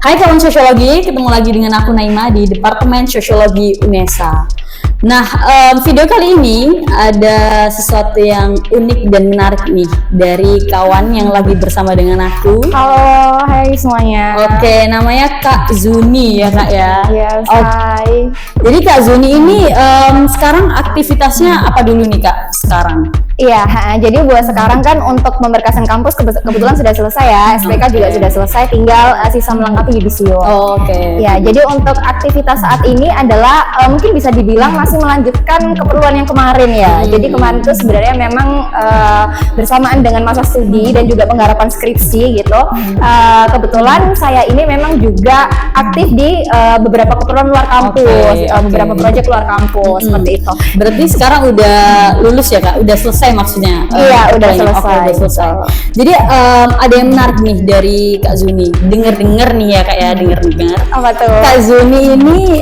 Hai kawan sosiologi, ketemu lagi dengan aku Naima di Departemen Sosiologi UNESA. Nah, video kali ini ada sesuatu yang unik dan menarik nih dari kawan yang lagi bersama dengan aku. Halo, hai semuanya. Oke, namanya Kak Zuni ya Kak ya? Yes, hai. Jadi Kak Zuni ini sekarang aktivitasnya apa dulu nih Kak sekarang? Iya, jadi buat sekarang kan untuk pemberkasan kampus kebetulan sudah selesai ya, SPK juga sudah selesai, tinggal sisa melengkapi yudisium. Oke. Ya, jadi untuk aktivitas saat ini adalah mungkin bisa dibilang masih melanjutkan keperluan yang kemarin ya. Jadi kemarin itu sebenarnya memang bersamaan dengan masa studi dan juga penggarapan skripsi gitu. Kebetulan saya ini memang juga aktif di beberapa keperluan luar kampus, beberapa proyek luar kampus seperti itu. Berarti sekarang udah lulus ya Kak? Udah selesai maksudnya? Iya, udah selesai. Oke, udah selesai. Jadi ada yang menarik nih dari Kak Zuni. Dengar nih ya Kak ya, dengar. Apa tuh? Kak Zuni ini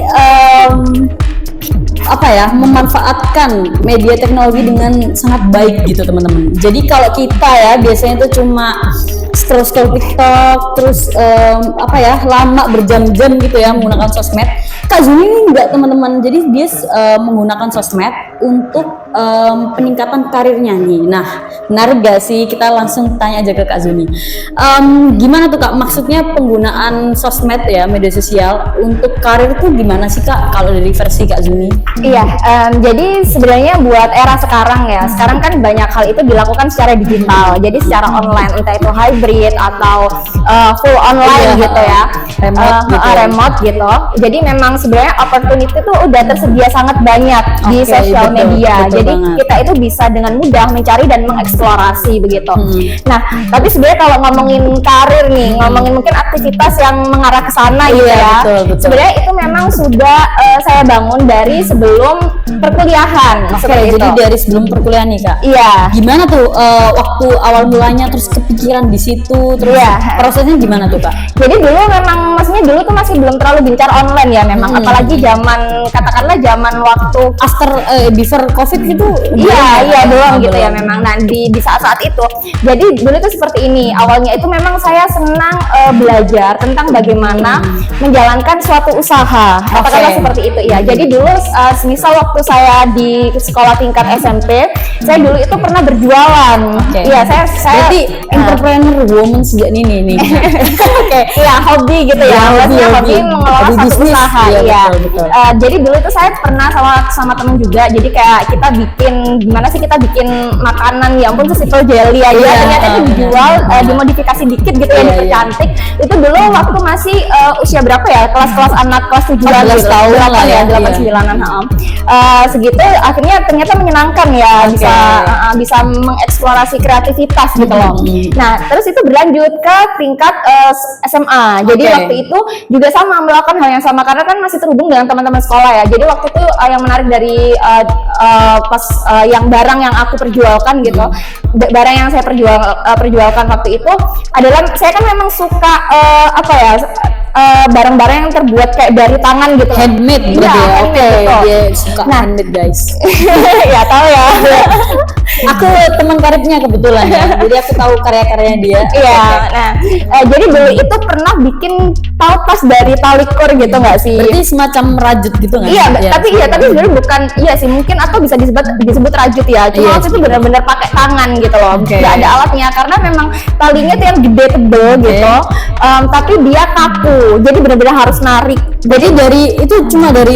memanfaatkan media teknologi dengan sangat baik gitu teman-teman. Jadi kalau kita ya biasanya itu cuma scroll TikTok terus lama berjam-jam gitu ya menggunakan sosmed. Kak Zuni ini enggak teman-teman. Jadi dia menggunakan sosmed untuk peningkatan karirnya nih. Nah, menarik gak sih? Kita langsung tanya aja ke Kak Zuni. Gimana tuh Kak? Maksudnya penggunaan sosmed ya, media sosial untuk karir tuh gimana sih Kak? Kalau dari versi Kak Zuni? Iya, jadi sebenarnya buat era sekarang ya, sekarang kan banyak hal itu dilakukan secara digital, jadi secara online, entah itu hybrid atau full online gitu ya, remote gitu. Jadi memang sebenarnya opportunity itu udah tersedia sangat banyak di sosial media. Betul jadi banget. kita itu bisa dengan mudah mencari dan mengeksplorasi begitu. Nah, tapi sebenarnya kalau ngomongin karir nih, ngomongin mungkin aktivitas yang mengarah ke sana gitu ya. Betul. Sebenarnya itu memang sudah saya bangun dari sebelum perkuliahan. Jadi dari sebelum perkuliahan nih Kak. Iya. Gimana tuh waktu awal mulanya terus kepikiran di situ terus prosesnya gimana tuh Kak? Jadi dulu memang maksudnya dulu tuh masih belum terlalu gencar online ya memang, apalagi zaman katakanlah zaman waktu After before COVID gitu. Iya belum gitu ya memang. Nah di saat-saat itu jadi dulu tuh seperti ini awalnya itu memang saya senang belajar tentang bagaimana menjalankan suatu usaha, katakanlah seperti itu ya. Jadi dulu semisal waktu saya di sekolah tingkat SMP, saya dulu itu pernah berjualan. Iya, saya berarti entrepreneur woman sejak ini nih. Iya, hobi gitu ya. Hobi mengelola satu usaha. Iya. Betul. Jadi dulu itu saya pernah sama temen juga. Jadi kayak kita bikin kita bikin makanan ya ampun sesimpel jelly aja. Ternyata itu dijual dimodifikasi dikit gitu ya, dipercantik. Itu dulu waktu masih usia berapa ya? Kelas anak kelas 7-an gitu. tahun lah ya, 8-9-an. Segitu akhirnya ternyata menyenangkan ya, bisa mengeksplorasi kreativitas gitu loh. Nah, terus itu berlanjut ke tingkat SMA. Jadi waktu itu juga sama melakukan hal yang sama karena kan masih terhubung dengan teman-teman sekolah ya. Jadi waktu itu yang menarik dari pas yang barang yang aku perjualkan gitu, barang yang saya perjualkan waktu itu adalah saya kan memang suka barang-barang yang terbuat kayak dari tangan gitu, handmade gitu ya. Dia suka handmade guys. Ya tahu ya. Aku teman karibnya kebetulan ya, jadi aku tahu karya-karyanya dia. Iya. Nah, jadi dulu itu pernah bikin tas dari tali kor gitu nggak sih? Berarti semacam rajut gitu nggak? Iya, tapi sebenarnya bukan. Iya sih, mungkin atau bisa disebut rajut ya. Cuma waktu itu benar-benar pakai tangan gitu loh. Nggak ada alatnya karena memang talinya tuh yang gede tebel gitu. Tapi dia kaku, jadi benar-benar harus narik. Jadi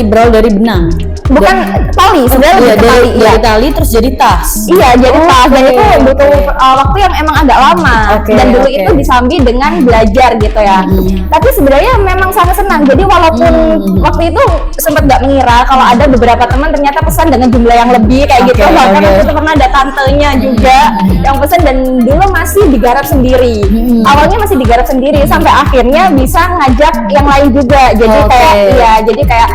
berawal dari benang. Bukan tali, sebenarnya dari tali terus jadi tas. Iya, jadi tas dan itu butuh waktu yang emang agak lama. Dan dulu itu disambi dengan belajar gitu ya. Tapi sebenarnya memang sangat senang. Jadi walaupun waktu itu sempat nggak mengira kalau ada beberapa teman ternyata pesan dengan jumlah yang lebih kayak gitu. Bahkan waktu itu pernah ada tantenya juga yang pesan dan dulu masih digarap sendiri. Awalnya masih digarap sendiri sampai akhirnya bisa ngajak yang lain juga. Jadi kayak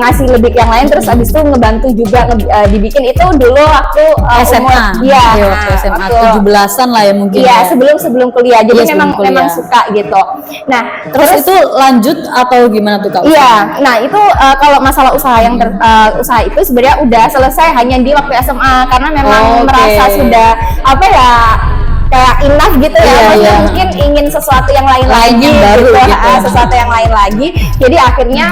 ngasih lebih yang lain terus abis itu ngebantu juga dibikin itu dulu waktu SMA. Waktu SMA 17-an lah ya mungkin. Iya, sebelum kuliah. Jadi memang suka gitu. Nah, terus itu lanjut atau gimana tuh Kak? Iya. Nah, itu kalau masalah usaha usaha itu sebenarnya udah selesai hanya di waktu SMA karena memang merasa sudah kayak enough gitu ya. Maksudnya mungkin ingin sesuatu yang lain lagi baru gitu. Sesuatu yang lain lagi. Jadi akhirnya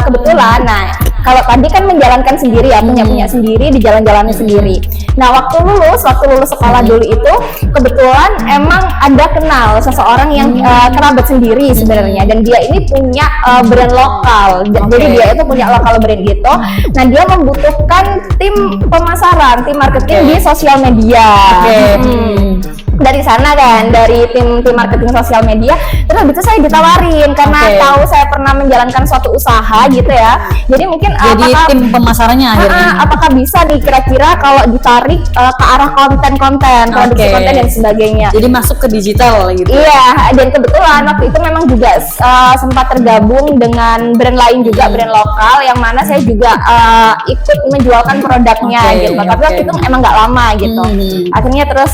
kebetulan, nah kalau tadi kan menjalankan sendiri ya, punya sendiri, di jalan-jalannya sendiri. Nah waktu lulus sekolah dulu itu kebetulan emang ada kenal seseorang yang kerabat sendiri sebenarnya, dan dia ini punya brand lokal. Jadi dia itu punya lokal brand gitu. Nah dia membutuhkan tim pemasaran, tim marketing di sosial media. Dari sana kan, dari tim marketing sosial media, terus habis itu saya ditawarin karena tahu saya pernah menjalankan suatu usaha gitu ya. Jadi mungkin jadi tim pemasarannya akhirnya. Apakah bisa nih kira-kira kalau ditarik ke arah konten-konten, produksi konten dan sebagainya. Jadi masuk ke digital gitu. Iya, dan kebetulan waktu itu memang juga sempat tergabung dengan brand lain juga, brand lokal yang mana saya juga ikut menjualkan produknya gitu. Tapi waktu itu emang nggak lama gitu. Akhirnya terus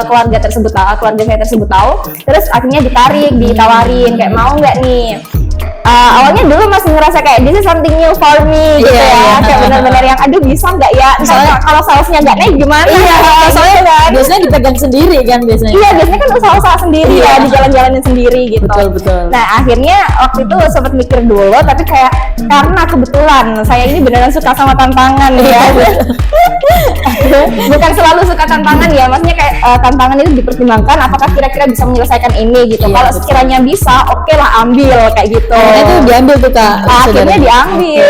keluarga saya tersebut tahu, terus akhirnya ditawarin kayak mau nggak nih. Awalnya dulu masih ngerasa kayak this is something new for me gitu ya, kayak benar-benar yang aduh bisa nggak ya, misalnya kalau salesnya nggak naik gimana, soalnya kan biasanya dipegang sendiri kan biasanya. Iya, biasanya kan usaha sendiri ya, di jalan-jalanin sendiri gitu. Betul. Nah akhirnya waktu itu sempat mikir dulu, tapi kayak karena kebetulan saya ini beneran suka sama tantangan ya. Bukan selalu suka tantangan ya, maksudnya kayak tantangan itu dipertimbangkan apakah kira-kira bisa menyelesaikan ini gitu. Kalau sekiranya bisa, oke lah ambil kayak gitu. Itu diambil tuh Kak. Akhirnya diambil,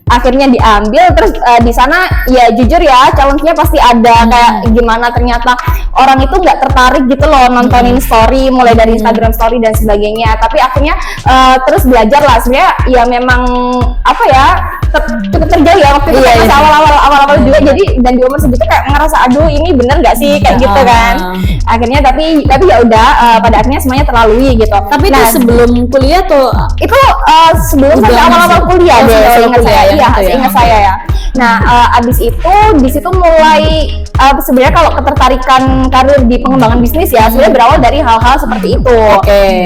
akhirnya diambil terus di sana ya jujur ya challenge-nya pasti ada, kayak gimana ternyata orang itu nggak tertarik gitu loh nontonin story mulai dari Instagram story dan sebagainya. Tapi akhirnya terus belajar lah sebenarnya ya, memang apa ya cukup terjadi ya waktu itu masih awal-awal juga, jadi dan di umur segitu kayak ngerasa aduh ini bener nggak sih kayak gitu kan. Akhirnya tapi ya udah pada akhirnya semuanya terlalui gitu. Tapi itu sebelum kuliah tuh itu sebelum sampai awal-awal kuliah deh, seingat saya ya. Nah abis itu di situ mulai sebenarnya kalau ketertarikan karir di pengembangan bisnis ya sebenarnya berawal dari hal-hal seperti itu.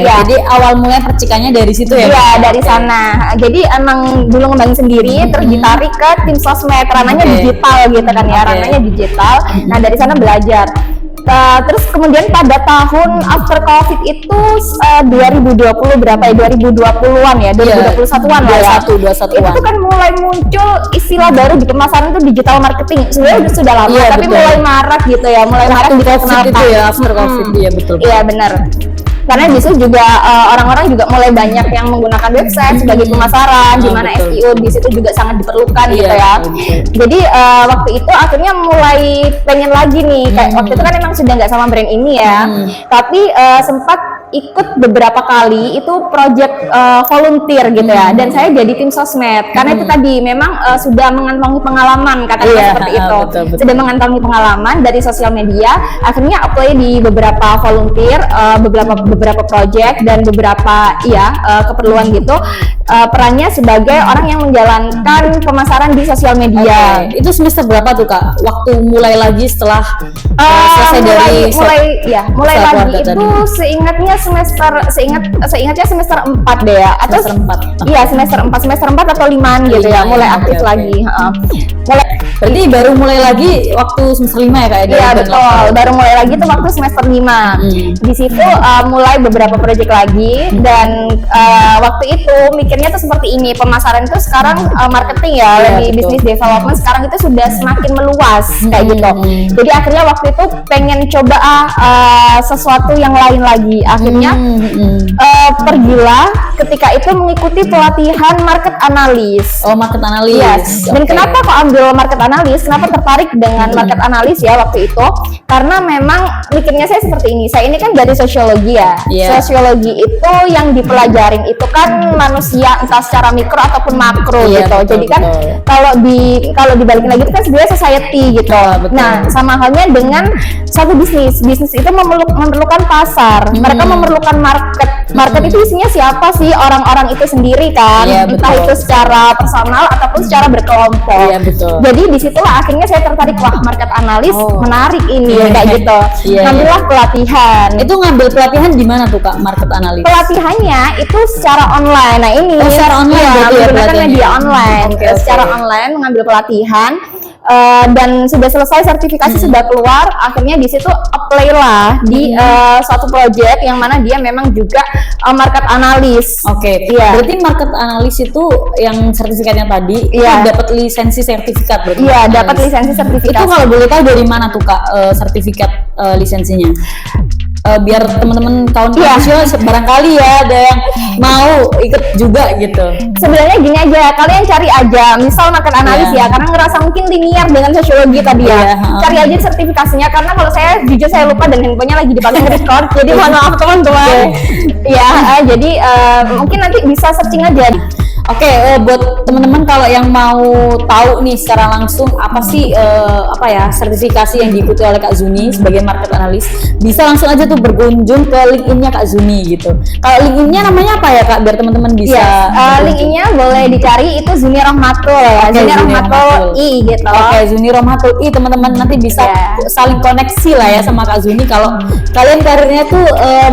Ya. Jadi awal mulai percikannya dari situ ya? Iya, dari sana. Jadi emang dulu ngembangin sendiri, terus ditarik ke tim sosmed, ranahnya digital gitu kan ya, ranahnya digital. Nah dari sana belajar. Terus kemudian pada tahun after COVID itu 2020 berapa ya, 2020-an ya, 2021-an lah ya. 21-an. Itu kan mulai muncul istilah baru di pemasaran itu digital marketing. Sebenarnya sudah lama, tapi mulai marak gitu ya, mulai marak dikenalkan itu ya, after COVID. Iya betul. Iya benar. Karena di situ juga orang-orang juga mulai banyak yang menggunakan website sebagai pemasaran, di mana SEO di situ juga sangat diperlukan gitu ya. Jadi waktu itu akhirnya mulai pengen lagi nih, kayak waktu itu kan emang sudah nggak sama brand ini ya, tapi sempat ikut beberapa kali itu project volunteer gitu ya, dan saya jadi tim sosmed karena itu tadi memang sudah mengantongi pengalaman katanya seperti itu. Sudah mengantongi pengalaman dari sosial media, akhirnya apply di beberapa volunteer, beberapa project dan beberapa keperluan gitu. Perannya sebagai orang yang menjalankan pemasaran di sosial media. Itu semester berapa tuh Kak? Waktu mulai lagi setelah selesai mulai lagi itu seingatnya semester 4 deh ya, atau semester 4 atau 5 gitu ya, mulai aktif lagi. Berarti baru mulai lagi waktu semester 5 ya Kak? Iya betul, baru mulai lagi tuh waktu semester 5. Di situ mulai beberapa project lagi, dan waktu itu mikirnya tuh seperti ini, pemasaran itu sekarang marketing ya, lebih business development sekarang itu sudah semakin meluas kayak gitu. Jadi akhirnya waktu itu pengen coba sesuatu yang lain lagi. Akhirnya pergilah ketika itu mengikuti pelatihan market analis. Market analis. Yes. Dan kenapa kok ambil market analis? Kenapa tertarik dengan market analis ya waktu itu? Karena memang mikirnya saya seperti ini. Saya ini kan dari sosiologi ya. Sosiologi itu yang dipelajarin itu kan manusia entah secara mikro ataupun makro gitu. Jadi kan kalau dibalikin lagi itu kan sebenarnya society gitu. Nah, sama halnya dengan satu bisnis. Bisnis itu memerlukan pasar. Mereka memerlukan market. Market itu isinya siapa sih? Orang-orang itu sendiri kan. Entah itu secara personal ataupun secara berkelompok. Jadi disitulah akhirnya saya tertarik, wah market analis menarik ini kayak gitu. Ngambillah pelatihan. Itu ngambil pelatihan di mana tuh Kak, market analis? Pelatihannya itu secara online. Nah ini secara online, menggunakan media online. Secara online mengambil pelatihan. dan sudah selesai sertifikasi, sudah keluar, akhirnya di situ apply lah di suatu project yang mana dia memang juga market analis. Iya. Berarti market analis itu yang sertifikatnya tadi itu dapat lisensi sertifikat berarti. Iya, dapat lisensi sertifikat. Itu kalau boleh tahu dari mana tuh Kak sertifikat lisensinya? Biar teman-teman kawan barangkali ya ada yang mau ikut juga gitu. Sebenarnya gini aja, kalian cari aja misal market analis ya, karena ngerasa mungkin linear dengan sosiologi tadi ya. Cari aja sertifikasinya, karena kalau saya jujur saya lupa dan handphonenya lagi dipakai record, jadi mohon maaf teman-teman. Ya, jadi mungkin nanti bisa searching aja. Buat teman-teman kalau yang mau tahu nih secara langsung apa sih sertifikasi yang diikuti oleh Kak Zuni sebagai market analis, bisa langsung aja tuh berkunjung ke LinkedIn-nya Kak Zuni gitu. Kalau LinkedIn-nya namanya apa ya Kak, biar teman-teman bisa LinkedIn-nya boleh dicari, itu Zuni Rohmatul ya. Zuni Rohmatul I gitu. Zuni Rohmatul I, teman-teman nanti bisa saling koneksi lah ya sama Kak Zuni kalau kalian karirnya tuh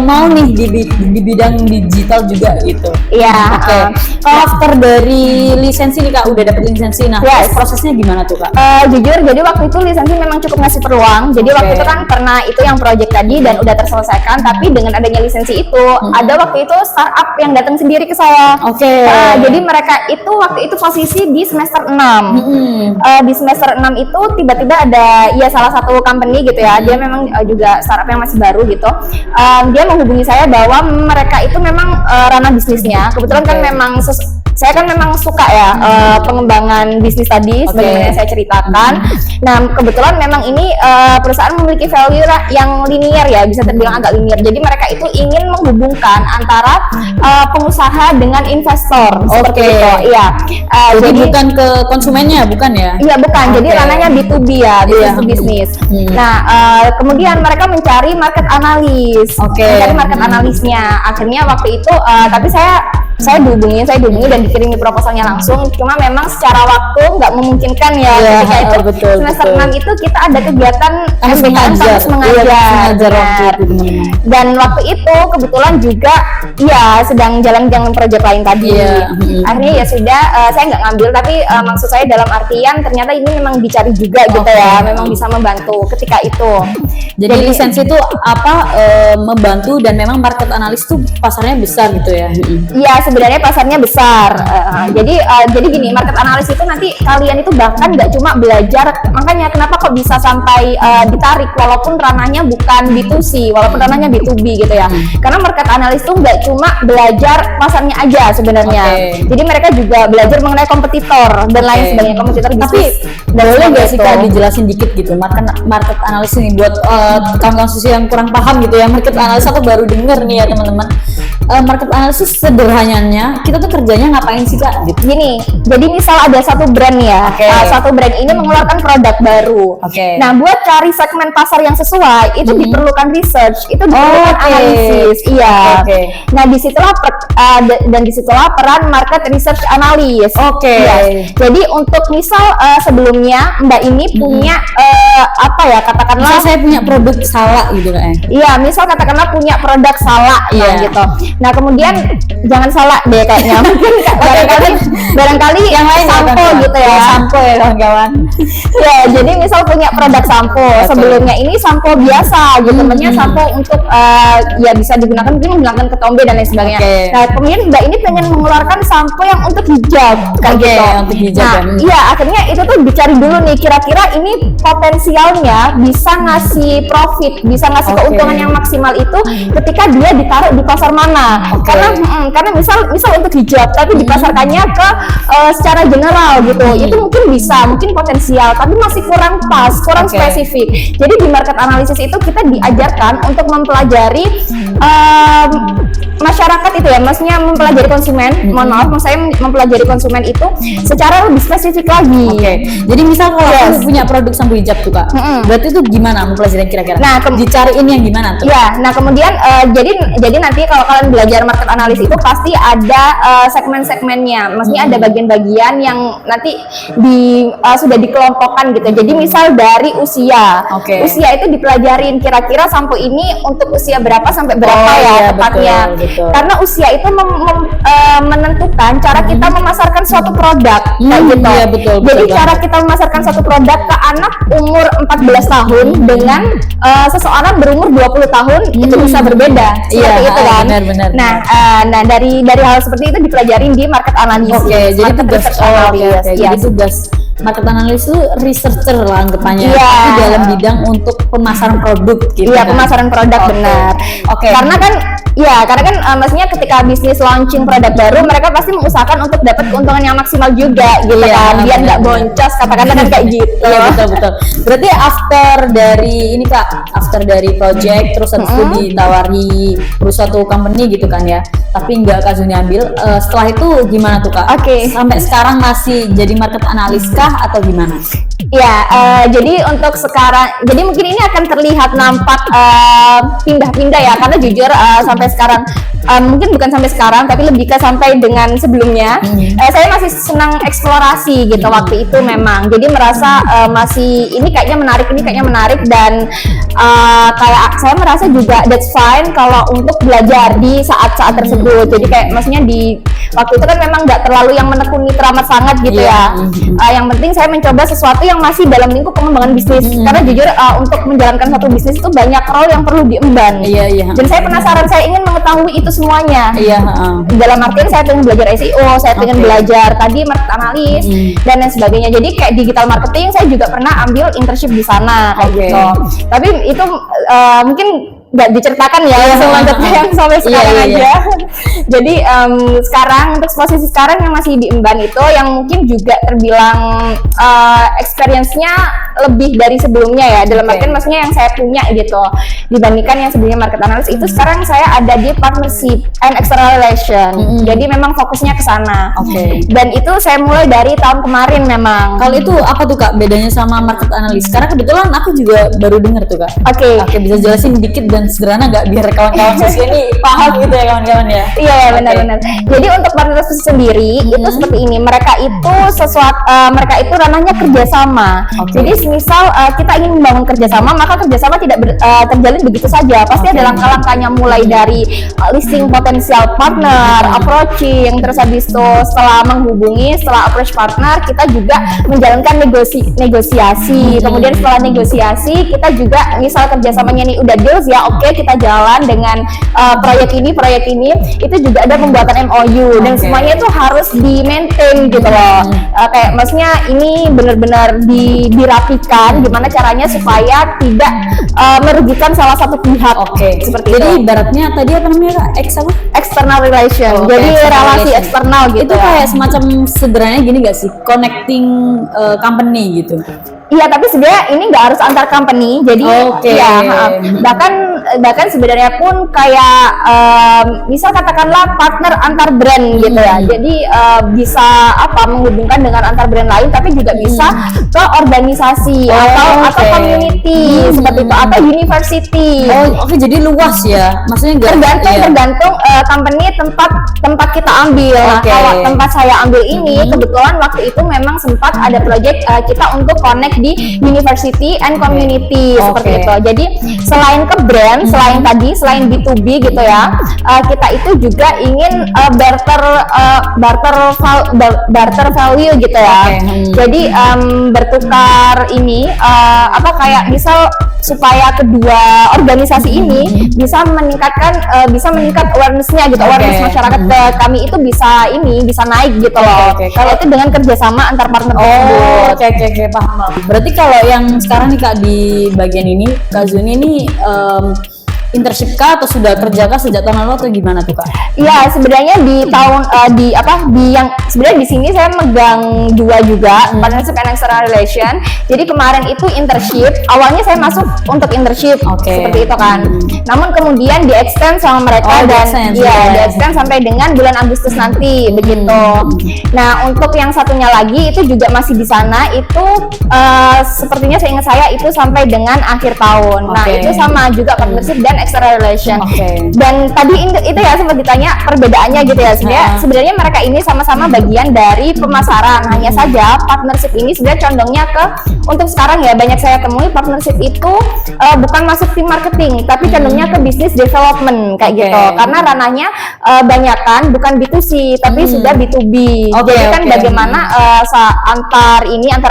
mau nih di bidang digital juga gitu. After dari lisensi nih Kak, udah dapet lisensi, nah prosesnya gimana tuh Kak? Jujur, jadi waktu itu lisensi memang cukup ngasih peluang. Jadi waktu itu kan karena itu yang project tadi dan udah terselesaikan, tapi dengan adanya lisensi itu ada waktu itu startup yang datang sendiri ke saya. Jadi mereka itu waktu itu posisi di semester 6. Di semester 6 itu tiba-tiba ada salah satu company gitu ya, dia memang juga startup yang masih baru gitu. Dia menghubungi saya bahwa mereka itu memang ranah bisnisnya kebetulan kan memang saya kan memang suka ya pengembangan bisnis tadi sebagaimana saya ceritakan. Nah, kebetulan memang ini perusahaan memiliki value yang linear ya, bisa terbilang agak linear. Jadi mereka itu ingin menghubungkan antara pengusaha dengan investor seperti itu. Jadi bukan ke konsumennya, bukan ya? Iya, bukan. Jadi ranahnya B2B ya, business to business. Nah, kemudian mereka mencari market analis. Mencari market analisnya. Akhirnya waktu itu tapi saya dihubungi dan dikirimi proposalnya langsung, cuma memang secara waktu nggak memungkinkan ya. Ketika itu semester 6 itu kita ada kegiatan MBKM kampus mengajar. Dan waktu itu kebetulan juga sedang jalan-jalan proyek lain tadi. Akhirnya ya sudah, saya nggak ngambil, tapi maksud saya dalam artian ternyata ini memang dicari juga gitu ya, memang bisa membantu ketika itu. Jadi lisensi itu membantu, dan memang market analis tuh pasarnya besar gitu ya? Iya, sebenarnya pasarnya besar. Jadi gini, market analis itu nanti kalian itu bahkan nggak cuma belajar, makanya kenapa kok bisa sampai ditarik walaupun ranahnya bukan B2C, walaupun ranahnya B2B gitu ya. Karena market analis itu nggak cuma belajar pasarnya aja sebenarnya. Jadi mereka juga belajar mengenai kompetitor dan lain sebagainya, kompetitor bisnis. Tapi boleh nggak sih Kak dijelasin dikit gitu market analis ini buat kawan-kawan susi yang kurang paham gitu ya, market analis aku baru denger nih ya teman-teman. Market analis sederhananya kita tuh kerjanya ngapain sih Kak? Gitu. Gini, jadi misal ada satu brand ya, satu brand ini mengeluarkan produk baru. Nah, buat cari segmen pasar yang sesuai itu diperlukan research, itu diperlukan analisis. Nah, disitulah peran market research analis. Jadi untuk misal sebelumnya Mbak ini punya katakanlah misal saya punya produk salak gitu kan? Misal katakanlah punya produk salak gitu. Nah, kemudian jangan salah deh kayaknya. Mungkin barangkali yang lain sampo gitu ya. Sampo ya kawan-kawan. Jadi misal punya produk sampo. Sebelumnya ini sampo biasa gitu. Namanya sampo untuk bisa digunakan mungkin menghilangkan ketombe dan lain sebagainya. Nah, kemudian Mbak ini pengen mengeluarkan sampo yang untuk hijab kan gitu. Untuk hijab. Nah, akhirnya itu tuh dicari dulu nih, kira-kira ini potensialnya bisa ngasih profit, bisa ngasih keuntungan yang maksimal itu ketika dia ditaruh di pasar mana. Karena misal untuk hijab tapi dipasarkannya ke secara general gitu, itu mungkin potensial tapi masih kurang pas, kurang spesifik. Jadi di market analysis itu kita diajarkan untuk mempelajari masyarakat itu ya, maksudnya mempelajari konsumen. Mohon maaf, saya mempelajari konsumen itu secara lebih spesifik lagi. Jadi misal kalau aku punya produk sampo hijab tuh Kak, berarti itu gimana mempelajari kira-kira? Nah, dicariin yang gimana tuh? Nah kemudian jadi nanti kalau kalian belajar market analis itu pasti ada segmen-segmennya. Maksudnya ada bagian-bagian yang nanti sudah dikelompokkan gitu. Jadi misal dari usia. Usia itu dipelajarin kira-kira sampo ini untuk usia berapa sampai berapa tepatnya. Betul. Karena usia itu menentukan cara kita memasarkan suatu produk kayak gitu. Iya, betul, jadi betul cara kita memasarkan suatu produk ke anak umur 14 tahun dengan seseorang berumur 20 tahun itu bisa berbeda. Seperti itu kan. Benar. Nah dari hal seperti itu dipelajarin di market analysis. Jadi tugas jadi tugas market analysis itu researcher lah anggapannya. Tapi dalam bidang untuk pemasaran produk gitu. Iya, pemasaran produk benar. Karena kan maksudnya ketika bisnis launching produk baru, mereka pasti mengusahakan untuk dapat keuntungan yang maksimal juga gitu kan, biar nggak boncos katakanlah kan kayak gitu. Iya, betul. Berarti after dari project terus habis itu ditawari suatu company gitu kan ya, tapi nggak Kak Zuni ambil, setelah itu gimana tuh Kak? Sampai sekarang masih jadi market analis kah atau gimana? Ya, jadi untuk sekarang, jadi mungkin ini akan terlihat nampak pindah-pindah ya, karena jujur sampai sekarang, mungkin bukan sampai sekarang, tapi lebih ke sampai dengan sebelumnya, saya masih senang eksplorasi gitu waktu itu memang. Jadi merasa masih ini kayaknya menarik dan kayak saya merasa juga that's fine kalau untuk belajar di saat-saat tersebut. Jadi kayak maksudnya di waktu itu kan memang nggak terlalu yang menekuni teramat sangat gitu ya. Yang penting saya mencoba sesuatu yang masih dalam lingkup pengembangan bisnis. Karena jujur untuk menjalankan satu bisnis itu banyak role yang perlu diemban. Dan saya penasaran, saya ingin mengetahui itu semuanya. Dalam artian saya ingin belajar SEO, saya ingin belajar tadi market analis dan lain sebagainya. Jadi kayak digital marketing saya juga pernah ambil internship di sana kayak gitu. Tapi itu mungkin nggak diceritakan ya selanjutnya yang sampai sekarang aja. Jadi sekarang untuk posisi sekarang yang masih diemban itu yang mungkin juga terbilang experience-nya lebih dari sebelumnya ya, dalam artian maksudnya yang saya punya gitu dibandingkan yang sebelumnya market analyst itu. Sekarang saya ada di partnership and external relation. Jadi memang fokusnya ke sana. Dan itu saya mulai dari tahun kemarin memang. Kalau itu apa tuh Kak bedanya sama market analyst? Karena kebetulan aku juga baru dengar tuh Kak. Oke, bisa jelasin dikit dan sederhana nggak biar kawan-kawan sesi ini paham gitu ya kawan-kawan ya? Iya benar-benar. Jadi untuk partnership sendiri itu seperti ini. Mereka itu mereka itu ranahnya kerjasama. Jadi misal kita ingin membangun kerjasama, maka kerjasama tidak terjalin begitu saja. Pasti ada langkah-langkahnya, mulai dari listing potensial partner, approaching, terus habis itu setelah menghubungi, setelah approach partner, kita juga menjalankan negosiasi. Kemudian setelah negosiasi, kita juga misal kerjasamanya ini udah deals ya, oke, kita jalan dengan proyek ini, itu juga ada pembuatan MOU dan semuanya itu harus di maintain gitu loh. Kayak maksudnya ini benar-benar dirapikan gimana caranya supaya tidak merugikan salah satu pihak. Seperti jadi itu. ibaratnya tadi apa namanya Kak? External relation. Jadi relasi eksternal gitu. Itu kayak semacam sederhananya gini nggak sih? Connecting company gitu. Iya, tapi sebenarnya ini nggak harus antar company. Jadi bahkan sebenarnya pun kayak misal katakanlah partner antar brand gitu ya. Jadi bisa menghubungkan dengan antar brand lain, tapi juga bisa ke organisasi atau community seperti itu, atau university. Jadi luas ya. Maksudnya tergantung company tempat kita ambil. Nah, kalau tempat saya ambil ini kebetulan waktu itu memang sempat ada project kita untuk connect di university and community seperti itu. Jadi selain ke brand, selain B2B gitu ya, kita itu juga ingin barter value gitu ya. Jadi bertukar ini kayak misal supaya kedua organisasi ini bisa meningkat awareness-nya gitu, awareness masyarakat ke kami itu bisa naik gitu loh. Kalau itu dengan kerjasama antar partner tersebut. Paham. Berarti kalau yang sekarang nih Kak di bagian ini Kak Zuni ini internship kah atau sudah kerja kah sejak tahun lalu atau gimana tuh Kak? Iya, sebenarnya di tahun sebenarnya di sini saya megang dua juga, partnership and external relation. Jadi kemarin itu internship, awalnya saya masuk untuk internship seperti itu kan. Namun kemudian di extend sama mereka di extend sampai dengan bulan Agustus nanti begitu. Nah, untuk yang satunya lagi itu juga masih di sana, itu sepertinya seingat saya itu sampai dengan akhir tahun. Nah, itu sama juga partnership dan dan external relation. Dan tadi itu ya sempat ditanya perbedaannya gitu ya. Sebenarnya mereka ini sama-sama bagian dari pemasaran. Hanya saja partnership ini sebenarnya condongnya ke, untuk sekarang ya banyak saya temui partnership itu bukan masuk tim marketing, tapi condongnya ke business development kayak gitu. Karena ranahnya banyakan bukan B2C tapi sudah B2B. Jadi kan bagaimana antar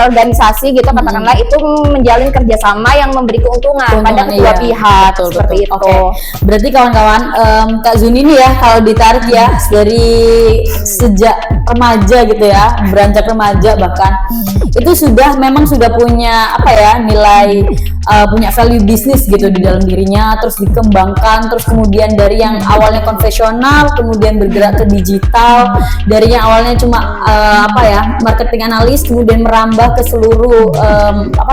organisasi gitu katakanlah itu menjalin kerjasama yang memberi keuntungan pada kedua pihak seperti itu. Berarti kawan-kawan, Kak Zuni ini ya kalau ditarik ya dari sejak remaja gitu ya, beranjak remaja bahkan itu memang sudah punya apa ya, nilai punya value bisnis gitu di dalam dirinya, terus dikembangkan, terus kemudian dari yang awalnya konvensional kemudian bergerak ke digital, dari yang awalnya cuma marketing analis kemudian merambah ke seluruh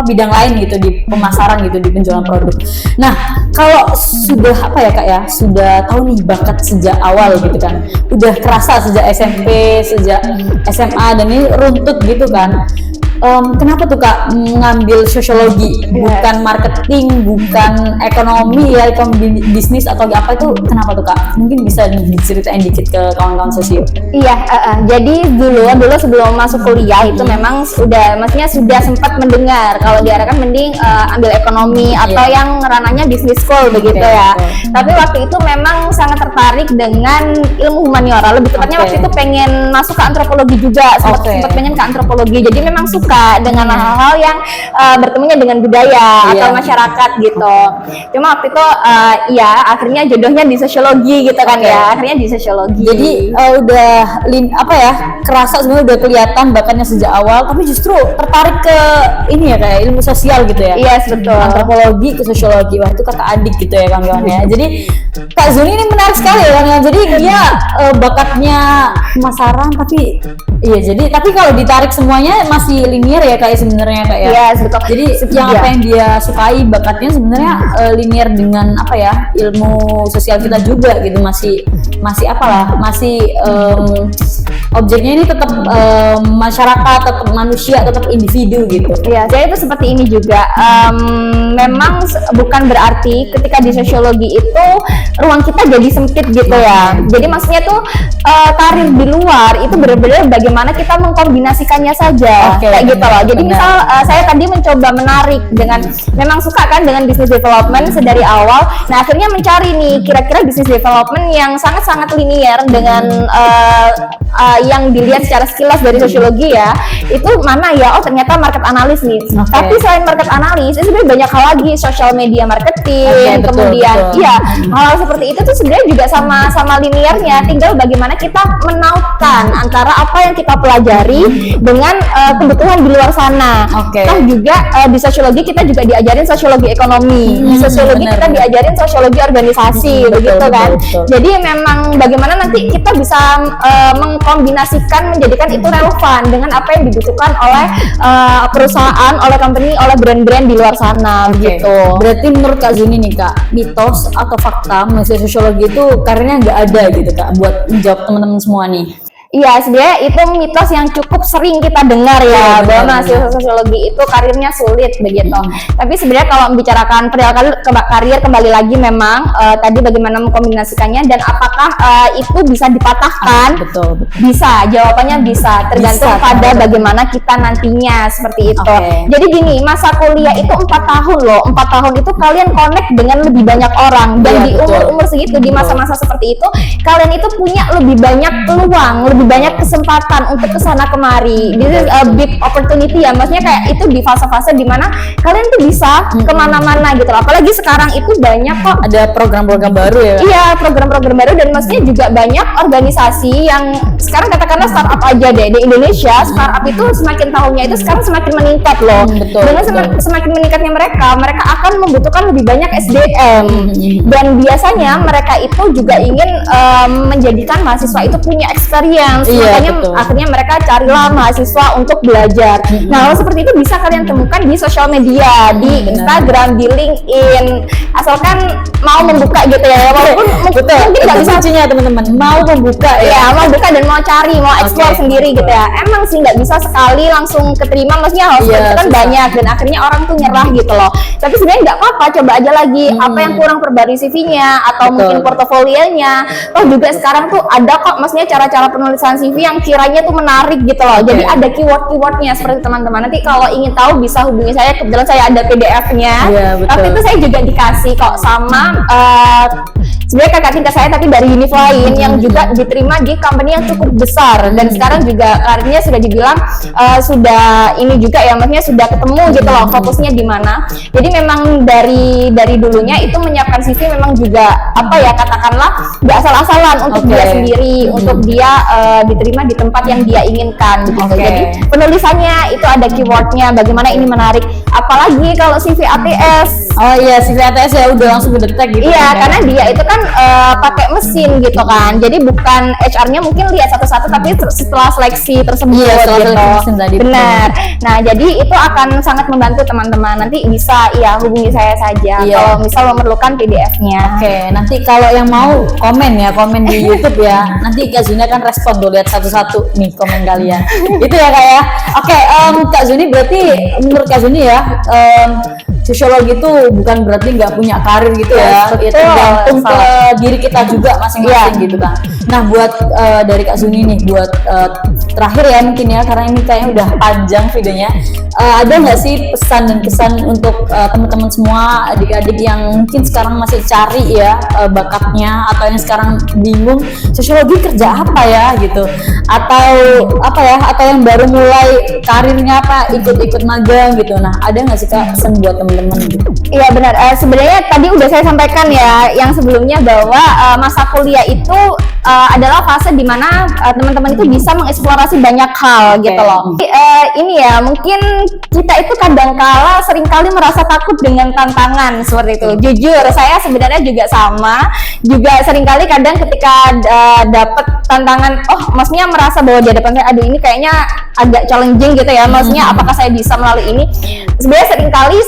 bidang lain gitu di pemasaran gitu, di penjualan produk. Nah, kalau sudah Kak ya, sudah tahu nih bakat sejak awal gitu kan, udah kerasa sejak SMP, sejak SMA dan ini runtut gitu kan. Kenapa tuh Kak ngambil sosiologi, bukan marketing, bukan ekonomi ya, bisnis atau apa itu, kenapa tuh Kak? Mungkin bisa diceritain dikit ke kawan-kawan sosio. Iya, jadi dulu sebelum masuk kuliah itu memang maksudnya sudah sempat mendengar kalau diarahkan mending ambil ekonomi atau yang ranahnya business school begitu ya. Tapi waktu itu memang sangat tertarik dengan ilmu humaniora, lebih tepatnya waktu itu pengen masuk ke antropologi juga, sempat pengen ke antropologi. Jadi memang suka dengan hal-hal yang bertemunya dengan budaya atau masyarakat gitu. Cuma waktu itu akhirnya jodohnya di sosiologi gitu kan ya. Akhirnya di sosiologi. Jadi kerasa sebenarnya udah kelihatan bakatnya sejak awal, tapi justru tertarik ke ini ya kayak ilmu sosial gitu ya. Iya, betul. Antropologi ke sosiologi. Wah, itu kakak adik gitu ya kawan-kawan ya. Jadi Kak Zuni ini menarik sekali ya kan. Jadi dia bakatnya pemasaran tapi kalau ditarik semuanya masih linear ya kayak sebenarnya Kak ya. Iya, betul. Jadi apa yang dia sukai bakatnya sebenarnya linear dengan ilmu sosial kita juga gitu, masih objeknya ini tetap masyarakat, tetap manusia, tetap individu gitu. Iya, jadi itu seperti ini juga. Memang bukan berarti ketika di sosiologi itu ruang kita jadi sempit gitu ya. Jadi maksudnya tuh karir di luar itu benar-benar bagaimana kita mengkombinasikannya saja. Kayak gitu loh. Jadi misal saya tadi mencoba menarik dengan, memang suka kan dengan business development sedari awal. Nah, akhirnya mencari nih kira-kira business development yang sangat-sangat linear dengan yang dilihat secara sekilas dari sosiologi ya, itu mana ya? Oh, ternyata market analis nih. Tapi selain market analis, itu sebenarnya banyak hal lagi, social media marketing, kemudian hal-hal seperti itu tuh sebenarnya juga sama linearnya. Tinggal bagaimana kita menautkan antara apa yang kita pelajari dengan kebutuhan di luar sana. Nah, juga di sosiologi kita juga diajarin sosiologi ekonomi, di sosiologi kita diajarin sosiologi organisasi, begitu kan? Jadi memang bagaimana nanti kita bisa mengkombinasikan, menjadikan itu relevan dengan apa yang dibutuhkan oleh perusahaan, oleh company, oleh brand-brand di luar sana, begitu. Berarti menurut Kak Zuni nih Kak, mitos atau fakta mahasiswa sosiologi itu karirnya nggak ada gitu Kak, buat menjawab teman-teman semua nih? Iya, sebenarnya itu mitos yang cukup sering kita dengar ya, bahwa mahasiswa sosiologi itu karirnya sulit begitu. Tapi sebenarnya kalau membicarakan perihal karir kembali lagi memang tadi bagaimana mengkombinasikannya dan apakah itu bisa dipatahkan? Betul. Bisa, jawabannya bisa, tergantung pada bagaimana kita nantinya seperti itu. Jadi gini, masa kuliah itu 4 tahun loh. 4 tahun itu kalian connect dengan lebih banyak orang, dan di umur segitu, di masa-masa seperti itu kalian itu punya lebih banyak peluang, lebih banyak kesempatan untuk kesana kemari. This is a big opportunity ya, maksudnya kayak itu di fase-fase dimana kalian tuh bisa kemana-mana gitu. Apalagi sekarang itu banyak kok ada program-program baru ya. Iya, program-program baru, dan maksudnya juga banyak organisasi yang sekarang katakanlah startup aja deh di Indonesia. Startup itu semakin tahunnya itu sekarang semakin meningkat loh. Dengan semakin meningkatnya mereka akan membutuhkan lebih banyak SDM, dan biasanya mereka itu juga ingin menjadikan mahasiswa itu punya experience finance, makanya akhirnya mereka carilah mahasiswa untuk belajar. Nah, hal seperti itu bisa kalian temukan di sosial media, di Instagram, di LinkedIn, asalkan mau membuka gitu ya, walaupun mungkin nggak bisa kuncinya teman-teman, mau membuka ya, mau buka dan mau cari, mau explore sendiri gitu ya. Emang sih nggak bisa sekali langsung keterima, maksudnya harus kan banyak dan akhirnya orang tuh nyerah gitu loh. Tapi sebenarnya nggak apa-apa, coba aja lagi apa yang kurang, perbarui CV-nya atau mungkin portofolionya. Toh juga sekarang tuh ada kok, maksudnya cara-cara penulisan CV yang kiranya tuh menarik gitu loh. Jadi ada keyword-keywordnya seperti teman-teman. Nanti kalau ingin tahu bisa hubungi saya, kebetulan saya ada PDF-nya. Waktu itu saya juga dikasih kok sama sebenarnya kakak tingkat saya tapi dari univ lain yang juga diterima di company yang cukup besar, dan sekarang juga karirnya sudah dibilang sudah ini juga ya, maksudnya sudah ketemu gitu loh fokusnya di mana. Jadi memang dari dulunya itu menyiapkan CV memang juga apa ya, katakanlah nggak asal-asalan untuk dia sendiri, untuk dia diterima di tempat yang dia inginkan gitu. Jadi penulisannya itu ada keywordnya, bagaimana ini menarik, apalagi kalau CV ATS. Oh iya, CV ATS ya udah langsung mendetek gitu. Iya, karena dia itu kan pakai mesin gitu kan, jadi bukan HR-nya mungkin lihat satu-satu, tapi setelah seleksi tersebut gitu. Benar. Nah, jadi itu akan sangat membantu teman-teman. Nanti bisa hubungi saya saja kalau misal memerlukan PDF-nya. Nanti kalau yang mau komen di YouTube ya, nanti Kak Zuni akan respon tuh, lihat satu-satu nih komen kalian. Itu ya Kak ya. Kak Zuni, berarti menurut Kak Zuni ya, sosiologi itu bukan berarti nggak punya karir gitu ya, itu tergantung ke diri kita juga masing-masing gitu kan. Nah, buat dari Kak Zuni nih, buat terakhir ya mungkin ya, karena ini kayaknya udah panjang videonya, ada nggak sih pesan dan kesan untuk teman-teman semua, adik-adik yang mungkin sekarang masih cari ya bakatnya, atau yang sekarang bingung sosiologi kerja apa ya gitu, atau apa ya, atau yang baru mulai karirnya apa, ikut-ikut magang gitu. Nah, ada nggak sih Kak pesan buat teman-teman gitu? Iya benar, sebenarnya tadi udah saya sampaikan ya yang sebelumnya bahwa masa kuliah itu adalah fase dimana teman-teman itu bisa mengeksplorasi banyak hal gitu loh. Ini ya, mungkin kita itu kadang-kala seringkali merasa takut dengan tantangan seperti itu. Jujur, saya sebenarnya juga sama, juga seringkali kadang ketika dapat tantangan, maksudnya merasa bahwa di hadapan saya, aduh ini kayaknya agak challenging gitu ya, maksudnya apakah saya bisa melalui ini. Sebenarnya seringkali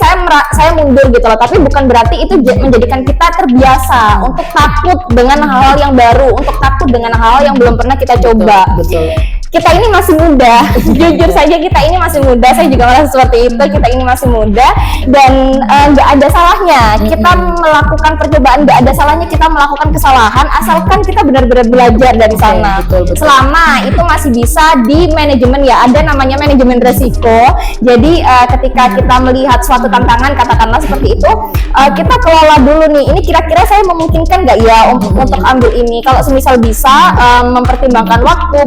saya mundur gitu loh, tapi bukan berarti itu menjadikan kita terbiasa untuk takut dengan hal-hal yang baru, untuk takut dengan hal-hal yang belum pernah kita coba. Betul. Kita ini masih muda, jujur saja kita ini masih muda, saya juga merasa seperti itu, kita ini masih muda, dan nggak ada salahnya kita melakukan percobaan, nggak ada salahnya kita melakukan kesalahan, asalkan kita benar-benar belajar dari sana. Betul. Selama itu masih bisa di manajemen ya, ada namanya manajemen resiko. Jadi ketika kita melihat suatu tantangan, katakanlah seperti itu, kita kelola dulu nih, ini kira-kira saya memungkinkan nggak ya untuk ambil ini. Kalau semisal bisa, mempertimbangkan waktu,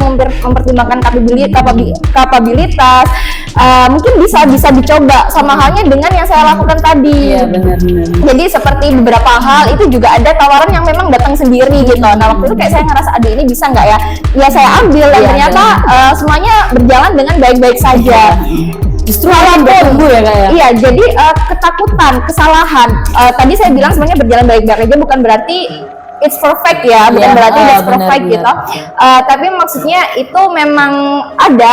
mempertimbangkan kapabilitas, mungkin bisa dicoba, sama halnya dengan yang saya lakukan tadi. Iya, benar. Jadi seperti beberapa hal itu juga ada tawaran yang memang datang sendiri gitu. Nah, waktu itu kayak saya ngerasa, aduh ini bisa nggak ya? Ya saya ambil, dan ternyata semuanya berjalan dengan baik-baik saja. Justru malah bertumbuh ya Kak ya? Iya, jadi ketakutan, kesalahan, tadi saya bilang semuanya berjalan baik-baik aja, bukan berarti it's perfect ya, bukan berarti it's perfect gitu. Tapi maksudnya itu memang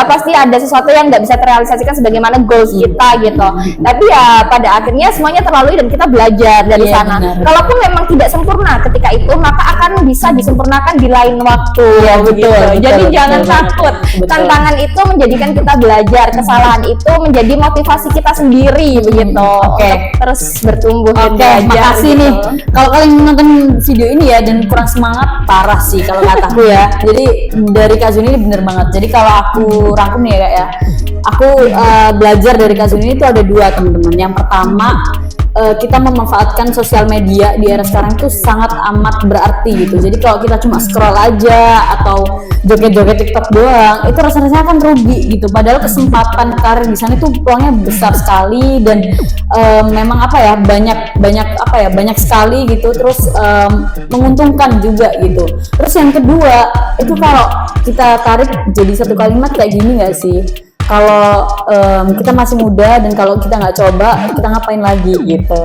pasti ada sesuatu yang nggak bisa terrealisasikan sebagaimana goals kita gitu. Tapi ya pada akhirnya semuanya terlalui dan kita belajar dari sana. Kalaupun memang tidak sempurna ketika itu, maka akan bisa disempurnakan di lain waktu. Ya, betul. Jadi jangan takut. Tantangan itu menjadikan kita belajar, kesalahan itu menjadi motivasi kita sendiri begitu. Untuk terus bertumbuh. Makasih nih. Kalau kalian nonton video ini ya dan kurang semangat, parah sih kalau kataku ya. Jadi dari Kak Zuni ini bener banget. Jadi kalau aku rangkum nih ya Kak ya, aku belajar dari Kak Zuni itu ada dua teman-teman. Yang pertama, kita memanfaatkan sosial media di era sekarang itu sangat amat berarti gitu. Jadi kalau kita cuma scroll aja atau joget-joget TikTok doang, itu rasanya akan rugi gitu. Padahal kesempatan karir di sana itu peluangnya besar sekali, dan memang banyak sekali gitu. Terus menguntungkan juga gitu. Terus yang kedua itu kalau kita tarik jadi satu kalimat kayak gini nggak sih? kalau kita masih muda dan kalau kita nggak coba kita ngapain lagi gitu.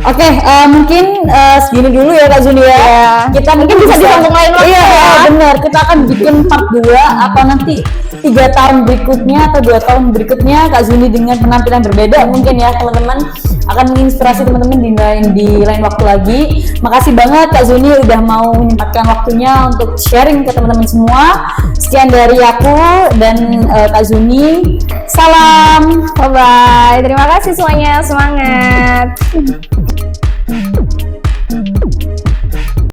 Oke, mungkin segini dulu ya Kak Zuni ya. Kita mungkin bisa disambung lain waktu. Iya, benar. Kita akan bikin part 2 atau nanti 3 tahun berikutnya atau 2 tahun berikutnya Kak Zuni dengan penampilan berbeda mungkin ya teman-teman, akan menginspirasi teman-teman di lain waktu lagi. Makasih banget Kak Zuni udah mau menyempatkan waktunya untuk sharing ke teman-teman semua. Sekian dari aku dan Kak Zuni. Salam. Bye bye. Terima kasih semuanya. Semangat.